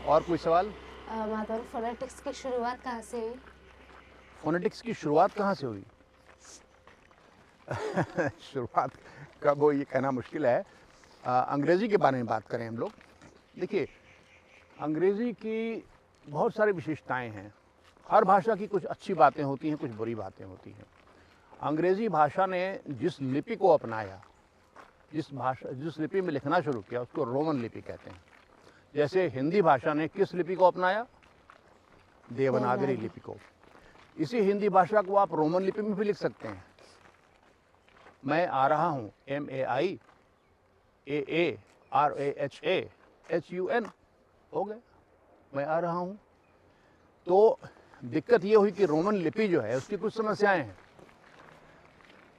और कोई सवाल? माधव, फोनेटिक्स की शुरुआत कहाँ से हुई? फोनेटिक्स की शुरुआत कहाँ से हुई? शुरुआत कब हुई ये कहना मुश्किल है। अंग्रेज़ी के बारे में बात करें हम लोग। देखिए, अंग्रेज़ी की बहुत सारी विशेषताएं हैं। हर भाषा की कुछ अच्छी बातें होती हैं, कुछ बुरी बातें होती हैं। अंग्रेज़ी भाषा ने जिस लिपि को अपनाया, जिस लिपि में लिखना शुरू किया, उसको रोमन लिपि कहते हैं। जैसे हिंदी भाषा ने किस लिपि को अपनाया? देवनागरी लिपि को। इसी हिंदी भाषा को आप रोमन लिपि में भी लिख सकते हैं। मैं आ रहा हूँ, MAIAARAHAHUN, हो गए, मैं आ रहा हूँ। तो दिक्कत ये हुई कि रोमन लिपि जो है उसकी कुछ समस्याएं हैं।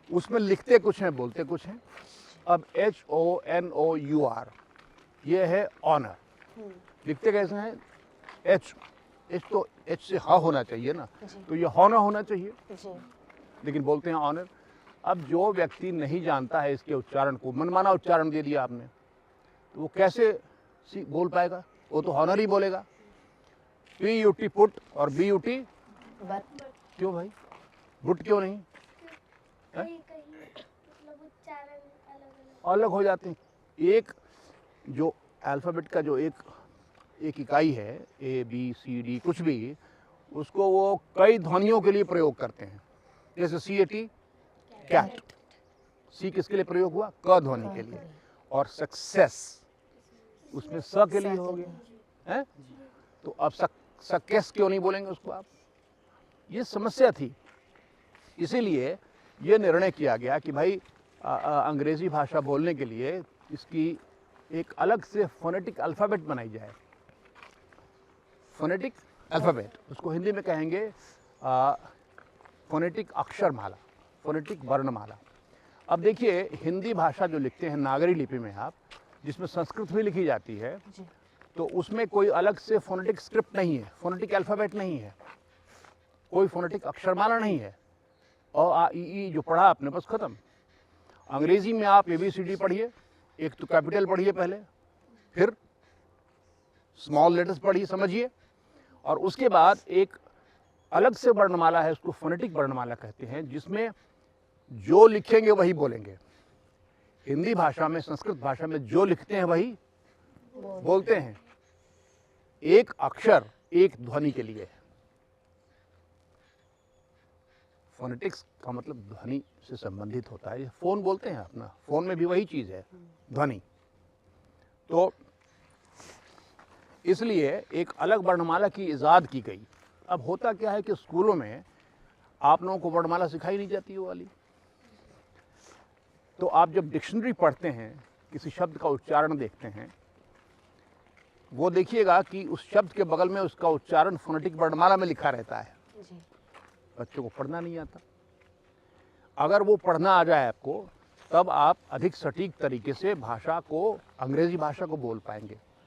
उसमें लिखते कुछ हैं, बोलते कुछ हैं। अब HONOUR ये है ऑनर, लिखते कैसे हैं? एच तो एच से हा होना चाहिए ना, तो ये हॉनर होना चाहिए, लेकिन बोलते हैं ऑनर। अब जो व्यक्ति नहीं जानता है इसके उच्चारण को, मनमाना उच्चारण दे दिया आपने, तो वो कैसे बोल पाएगा? वो तो हॉनर ही बोलेगा। PUT पुट और BUT बट। क्यों भाई? बुट क्यों नहीं? अलग हो जाते हैं। एक जो अल्फ़ाबेट का जो एक इकाई है, ABCD कुछ भी, उसको वो कई ध्वनियों के लिए प्रयोग करते हैं। जैसे CAT, कैट, सी किसके लिए प्रयोग हुआ? क ध्वनि के लिए। और सक्सेस उसमें स के लिए हो गया है। तो अब सक्सेस क्यों नहीं बोलेंगे उसको आप? ये समस्या थी। इसीलिए ये निर्णय किया गया कि भाई अंग्रेजी भाषा बोलने के लिए इसकी एक अलग से फोनेटिक अल्फ़ाबेट बनाई जाए। फोनेटिक अल्फ़ाबेट, उसको हिंदी में कहेंगे फोनेटिक अक्षरमाला, फोनेटिक वर्णमाला। अब देखिए, हिंदी भाषा जो लिखते हैं नागरी लिपि में आप, जिसमें संस्कृत भी लिखी जाती है, तो उसमें कोई अलग से फोनेटिक स्क्रिप्ट नहीं है, फोनेटिक अल्फ़ाबेट नहीं है, कोई फोनेटिक अक्षरमाला नहीं है। अ आ इ ई जो पढ़ा आपने, बस खत्म। अंग्रेजी में आप ABCD पढ़िए, एक तो कैपिटल पढ़िए पहले, फिर स्मॉल लेटर्स पढ़िए, समझिए, और उसके बाद एक अलग से वर्णमाला है, उसको फोनेटिक वर्णमाला कहते हैं, जिसमें जो लिखेंगे वही बोलेंगे। हिंदी भाषा में, संस्कृत भाषा में जो लिखते हैं वही बोलते हैं। एक अक्षर एक ध्वनि के लिए। फोनेटिक्स का मतलब ध्वनि से संबंधित होता है। फोन बोलते हैं अपना, फोन में भी वही चीज है, ध्वनि। तो इसलिए एक अलग वर्णमाला की इजाद की गई। अब होता क्या है कि स्कूलों में आप लोगों को वर्णमाला सिखाई नहीं जाती वो वाली। तो आप जब डिक्शनरी पढ़ते हैं, किसी शब्द का उच्चारण देखते हैं, वो देखिएगा कि उस शब्द के बगल में उसका उच्चारण फोनेटिक वर्णमाला में लिखा रहता है। बच्चों को पढ़ना नहीं आता। अगर वो पढ़ना आ जाए आपको, तब आप अधिक सटीक तरीके से भाषा को, अंग्रेजी भाषा को बोल पाएंगे।